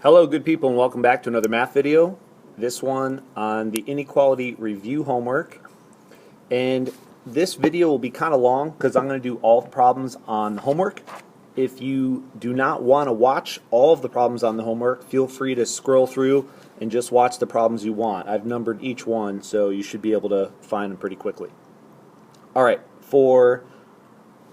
Hello good people, and welcome back to another math video. This one on the Inequality Review homework. And this video will be kind of long because I'm going to do all the problems on the homework. If you do not want to watch all of the problems on the homework, feel free to scroll through and just watch the problems you want. I've numbered each one, so you should be able to find them pretty quickly. Alright, for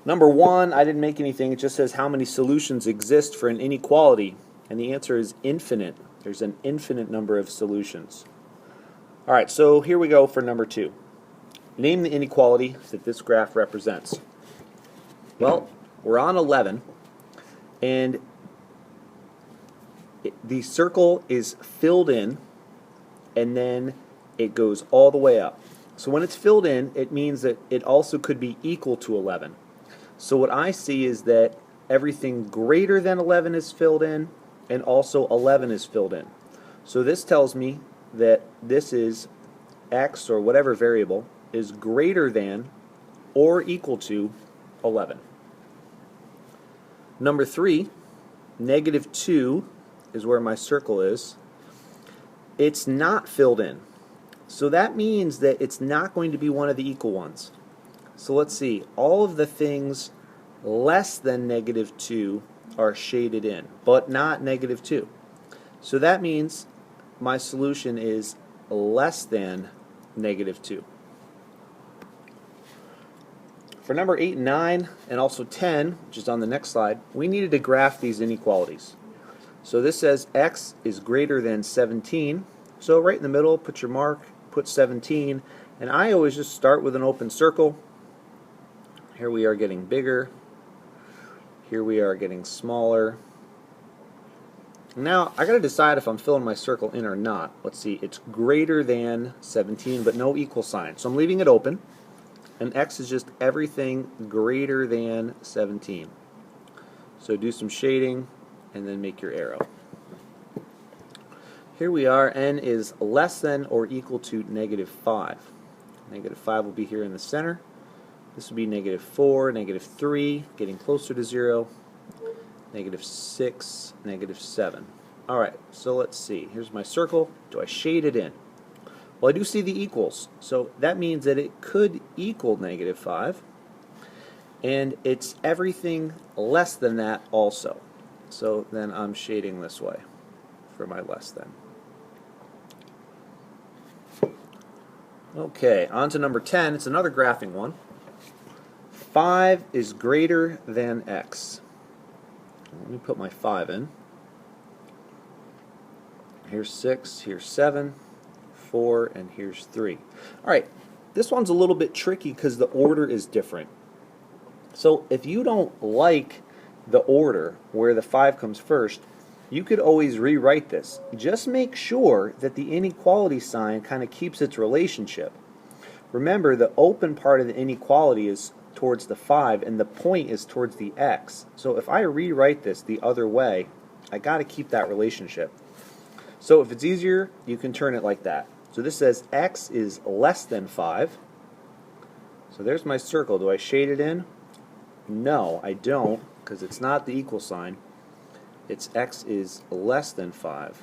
number one, I didn't make anything. It just says how many solutions exist for an inequality. And the answer is infinite. There's an infinite number of solutions. Alright, so here we go for number two. Name the inequality that this graph represents. Well, we're on 11, and the circle is filled in, and then it goes all the way up. So when it's filled in, it means that it also could be equal to 11. So what I see is that everything greater than 11 is filled in, and also 11 is filled in. So this tells me that this is x, or whatever variable, is greater than or equal to 11. Number three, -2 is where my circle is. It's not filled in. So that means that it's not going to be one of the equal ones. So let's see, all of the things less than -2 are shaded in, but not -2. So that means my solution is less than -2. For number 8 and 9, and also 10, which is on the next slide, we needed to graph these inequalities. So this says x is greater than 17. So right in the middle, put your mark, put 17, and I always just start with an open circle. Here we are getting bigger. Here we are getting smaller. Now I got to decide if I'm filling my circle in or not. Let's see, it's greater than 17, but no equal sign. So I'm leaving it open, and x is just everything greater than 17. So do some shading and then make your arrow. Here we are, n is less than or equal to -5. -5 will be here in the center. This would be -4, -3, getting closer to 0, -6, -7. Alright, so let's see. Here's my circle. Do I shade it in? Well, I do see the equals, so that means that it could equal -5, and it's everything less than that also. So then I'm shading this way for my less than. Okay, on to number 10. It's another graphing one. 5 is greater than x. Let me put my 5 in. Here's 6, here's 7, 4, and here's 3. Alright, this one's a little bit tricky because the order is different. So if you don't like the order where the 5 comes first, you could always rewrite this. Just make sure that the inequality sign kind of keeps its relationship. Remember, the open part of the inequality is towards the 5, and the point is towards the x. So if I rewrite this the other way, I got to keep that relationship. So if it's easier, you can turn it like that. So this says x is less than 5. So there's my circle. Do I shade it in? No, I don't, because it's not the equal sign. It's x is less than 5.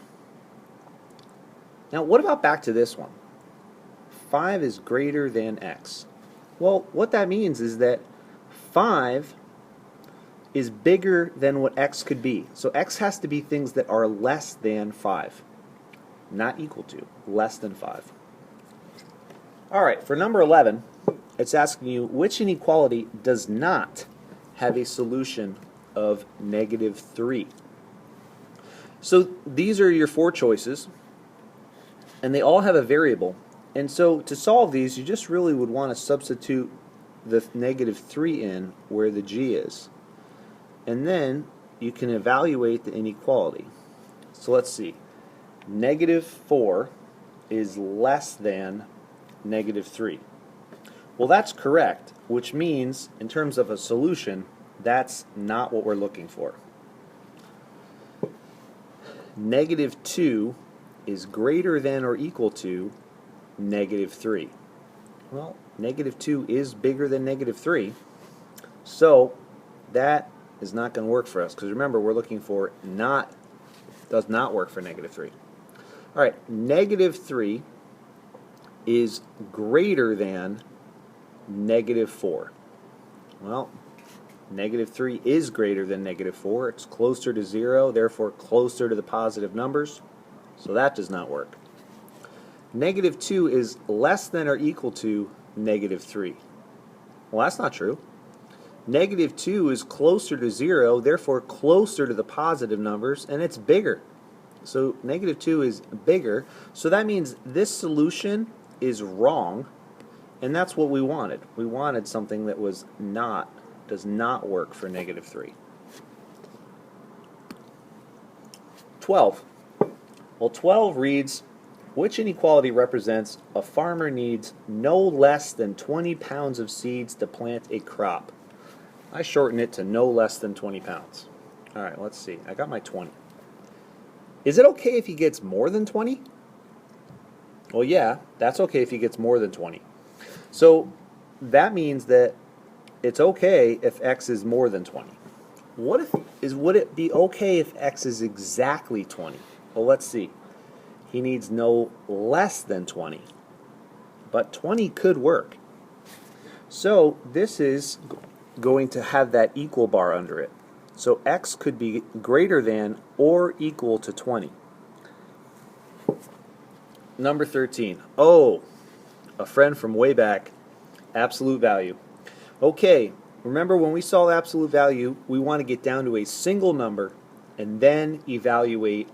Now what about back to this one? 5 is greater than x. Well, what that means is that 5 is bigger than what x could be. So x has to be things that are less than 5. Not equal to, less than 5. Alright, for number 11, it's asking you which inequality does not have a solution of -3. So these are your four choices, and they all have a variable. And so to solve these, you just really would want to substitute the -3 in where the g is. And then you can evaluate the inequality. So let's see. -4 is less than -3. Well, that's correct, which means in terms of a solution, that's not what we're looking for. -2 is greater than or equal to -3. Well, -2 is bigger than -3, so that is not going to work for us, because remember, we're looking for not Does not work for negative 3. All right, negative 3 is greater than negative 4. Well, negative 3 is greater than negative 4. It's closer to 0, therefore closer to the positive numbers. So that does not work. Negative 2 is less than or equal to negative 3. Well, that's not true. Negative 2 is closer to 0, therefore closer to the positive numbers, and it's bigger. So negative 2 is bigger. So that means this solution is wrong, and that's what we wanted. We wanted something that does not work for negative 3. 12. Well, 12 reads, which inequality represents a farmer needs no less than 20 pounds of seeds to plant a crop? I shorten it to no less than 20 pounds. All right, let's see. I got my 20. Is it okay if he gets more than 20? Well, yeah, that's okay if he gets more than 20. So that means that it's okay if x is more than 20. Would it be okay if x is exactly 20? Well, let's see. He needs no less than 20. But 20 could work. So this is going to have that equal bar under it. So x could be greater than or equal to 20. Number 13. Oh, a friend from way back, absolute value. Okay, remember when we saw absolute value, we want to get down to a single number and then evaluate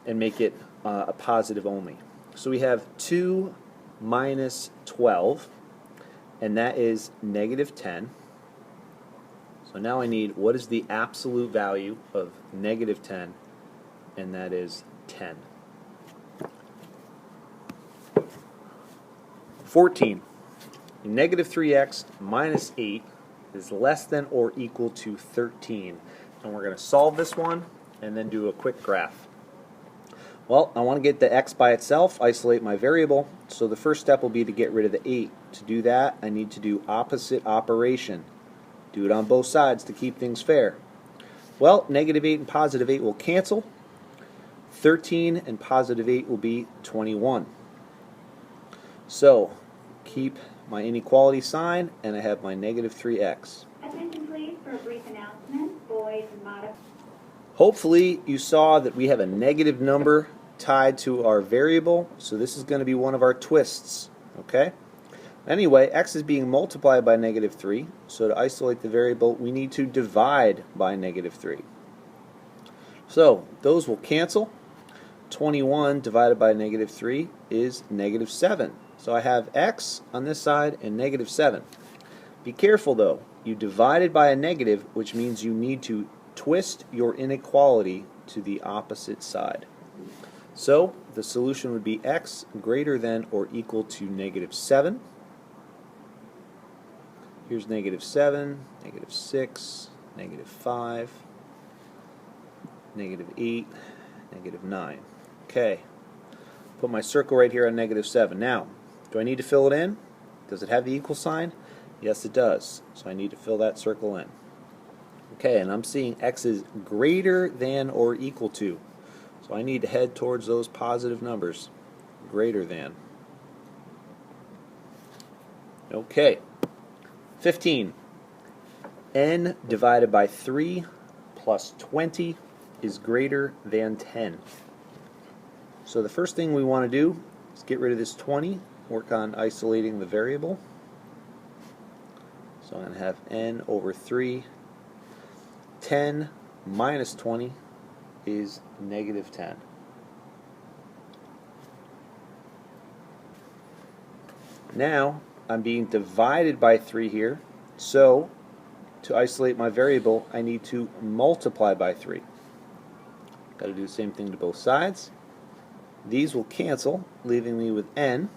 and make it a positive only. So we have 2 minus 12, and that is negative 10. So now I need, what is the absolute value of negative 10? And that is 10. 14. Negative 3x minus 8 is less than or equal to 13. And we're going to solve this one and then do a quick graph. Well, I want to get the x by itself, isolate my variable. So the first step will be to get rid of the 8. To do that, I need to do opposite operation. Do it on both sides to keep things fair. Well, negative 8 and positive 8 will cancel. 13 and positive 8 will be 21. So, keep my inequality sign, and I have my negative 3x. Attention please for a brief announcement. Boys and modify. Hopefully you saw that we have a negative number tied to our variable, so this is going to be one of our twists. Okay? Anyway, x is being multiplied by negative 3, so to isolate the variable, we need to divide by negative 3. So, those will cancel. 21 divided by negative 3 is negative 7. So I have x on this side and negative 7. Be careful though. You divided by a negative, which means you need to twist your inequality to the opposite side. So the solution would be x greater than or equal to negative 7. Here's negative 7, negative 6, negative 5, negative 8, negative 9. Okay. Put my circle right here on negative 7. Now, do I need to fill it in? Does it have the equal sign? Yes, it does. So I need to fill that circle in. Okay, and I'm seeing x is greater than or equal to. So I need to head towards those positive numbers. Greater than. Okay. 15. N divided by 3 plus 20 is greater than 10. So the first thing we want to do is get rid of this 20. Work on isolating the variable. So I'm going to have n over 3. 10 minus 20 is negative 10. Now I'm being divided by 3 here, so to isolate my variable I need to multiply by 3. Got to do the same thing to both sides. These will cancel, leaving me with n,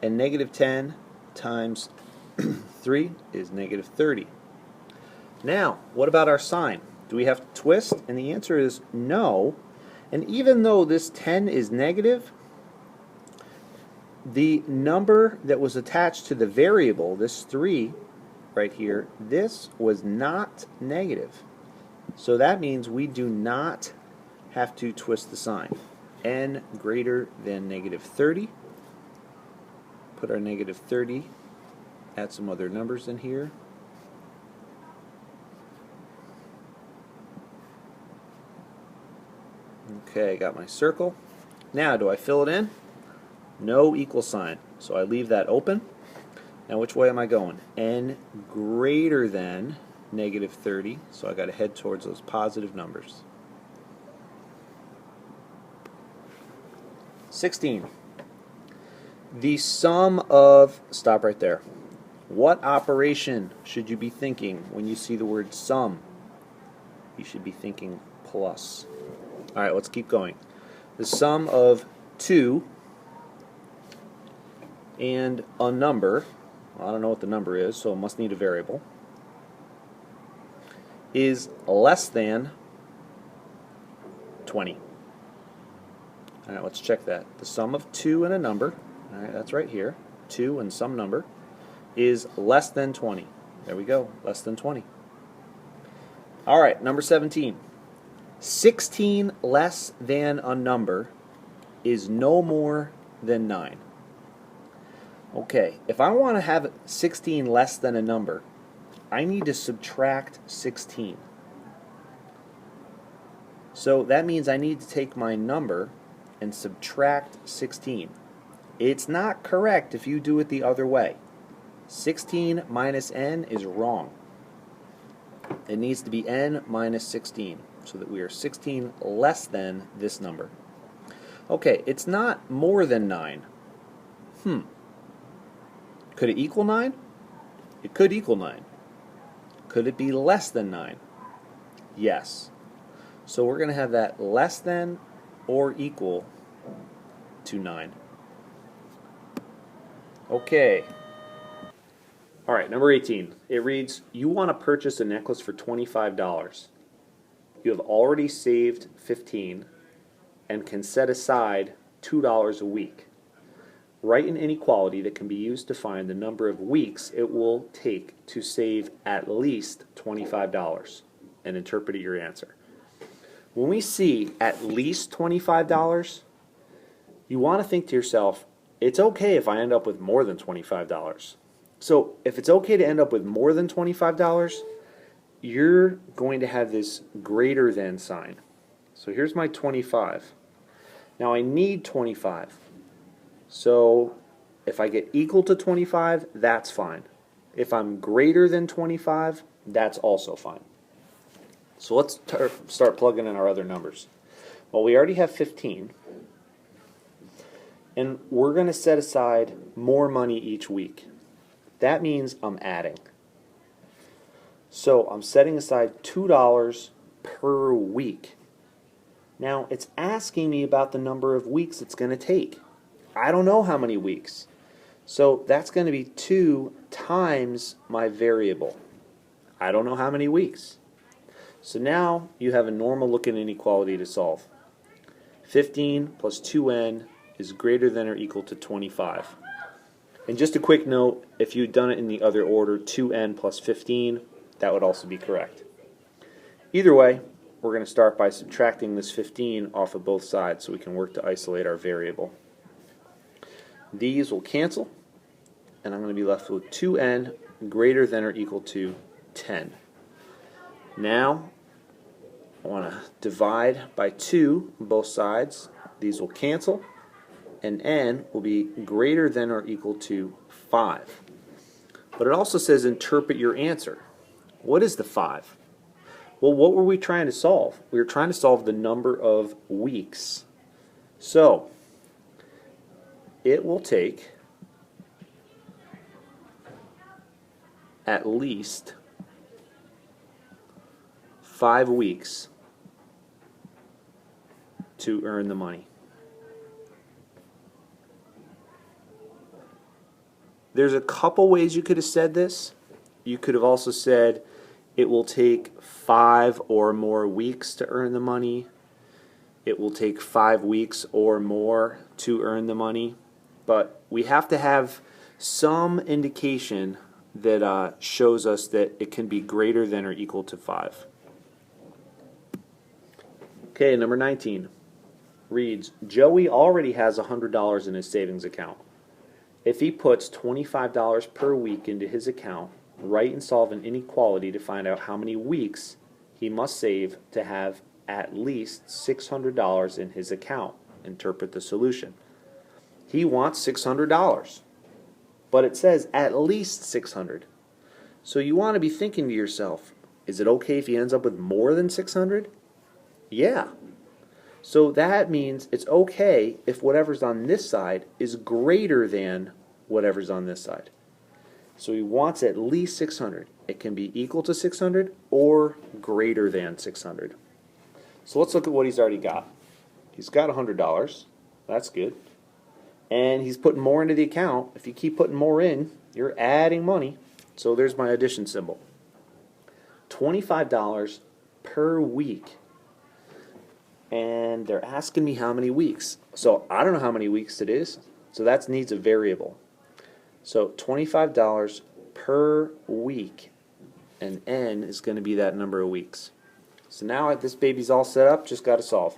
and negative 10 times 3 is negative 30. Now, what about our sign? Do we have to twist? And the answer is no. And even though this 10 is negative, the number that was attached to the variable, this 3 right here, this was not negative. So that means we do not have to twist the sign. N greater than negative 30. Put our negative 30, add some other numbers in here. Okay, got my circle. Now, do I fill it in? No equal sign. So I leave that open. Now, which way am I going? N greater than negative 30. So I got to head towards those positive numbers. 16. The sum of, stop right there. What operation should you be thinking when you see the word sum? You should be thinking plus. All right, let's keep going. The sum of 2 and a number, I don't know what the number is, so it must need a variable, is less than 20. All right, let's check that. The sum of 2 and a number, all right, that's right here, 2 and some number, is less than 20. There we go, less than 20. All right, number 17. 16 less than a number is no more than 9. Okay, if I want to have 16 less than a number, I need to subtract 16. So that means I need to take my number and subtract 16. It's not correct if you do it the other way. 16 minus n is wrong. It needs to be n minus 16, so that we are 16 less than this number. Okay, it's not more than 9. Could it equal 9? It could equal 9. Could it be less than 9? Yes. So we're going to have that less than or equal to 9. Okay. All right, number 18. It reads, you want to purchase a necklace for $25. You have already saved $15 and can set aside $2 a week. Write an inequality that can be used to find the number of weeks it will take to save at least $25 and interpret your answer. When we see at least $25, you want to think to yourself, it's okay if I end up with more than $25. So if it's okay to end up with more than $25, you're going to have this greater than sign. So here's my 25. Now I need 25. So if I get equal to 25, that's fine. If I'm greater than 25, that's also fine. So let's start plugging in our other numbers. Well, we already have 15. And we're going to set aside more money each week. That means I'm adding. So I'm setting aside $2 per week. Now it's asking me about the number of weeks it's going to take. I don't know how many weeks. So that's going to be 2 times my variable. I don't know how many weeks. So now you have a normal looking inequality to solve. 15 plus 2n is greater than or equal to 25. And just a quick note, if you'd done it in the other order, 2n plus 15, that would also be correct. Either way, we're going to start by subtracting this 15 off of both sides so we can work to isolate our variable. These will cancel, and I'm going to be left with 2n greater than or equal to 10. Now, I want to divide by 2 on both sides. These will cancel, and n will be greater than or equal to 5. But it also says interpret your answer. What is the 5? Well, what were we trying to solve? We were trying to solve the number of weeks. So, it will take at least 5 weeks to earn the money. There's a couple ways you could have said this. You could have also said it will take 5 or more weeks to earn the money. It will take 5 weeks or more to earn the money. But we have to have some indication that shows us that it can be greater than or equal to 5. Okay. Okay, number 19 reads, Joey already has $100 in his savings account. If he puts $25 per week into his account, write and solve an inequality to find out how many weeks he must save to have at least $600 in his account. Interpret the solution. He wants $600, but it says at least $600. So you want to be thinking to yourself, is it okay if he ends up with more than $600? Yeah. So that means it's okay if whatever's on this side is greater than whatever's on this side. So he wants at least 600. It can be equal to 600 or greater than 600. So let's look at what he's already got. He's got $100. That's good. And he's putting more into the account. If you keep putting more in, you're adding money. So there's my addition symbol. $25 per week. And they're asking me how many weeks. So I don't know how many weeks it is. So that needs a variable. So $25 per week. And N is going to be that number of weeks. So now this baby's all set up, just got to solve.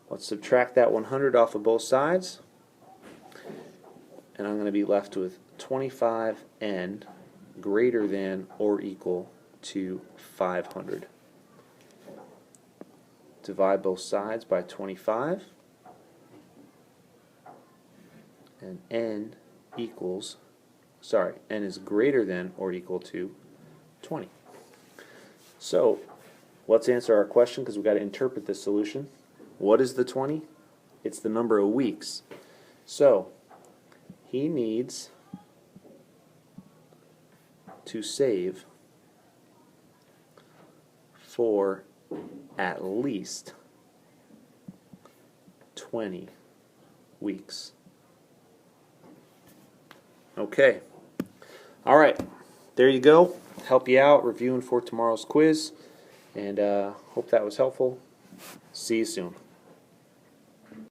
Let's subtract that 100 off of both sides. And I'm going to be left with 25N greater than or equal to 500. Divide both sides by 25. And N is greater than or equal to 20. So let's answer our question because we've got to interpret this solution. What is the 20? It's the number of weeks. So he needs to save for at least 20 weeks. Okay. All right. There you go. Help you out reviewing for tomorrow's quiz. And hope that was helpful. See you soon.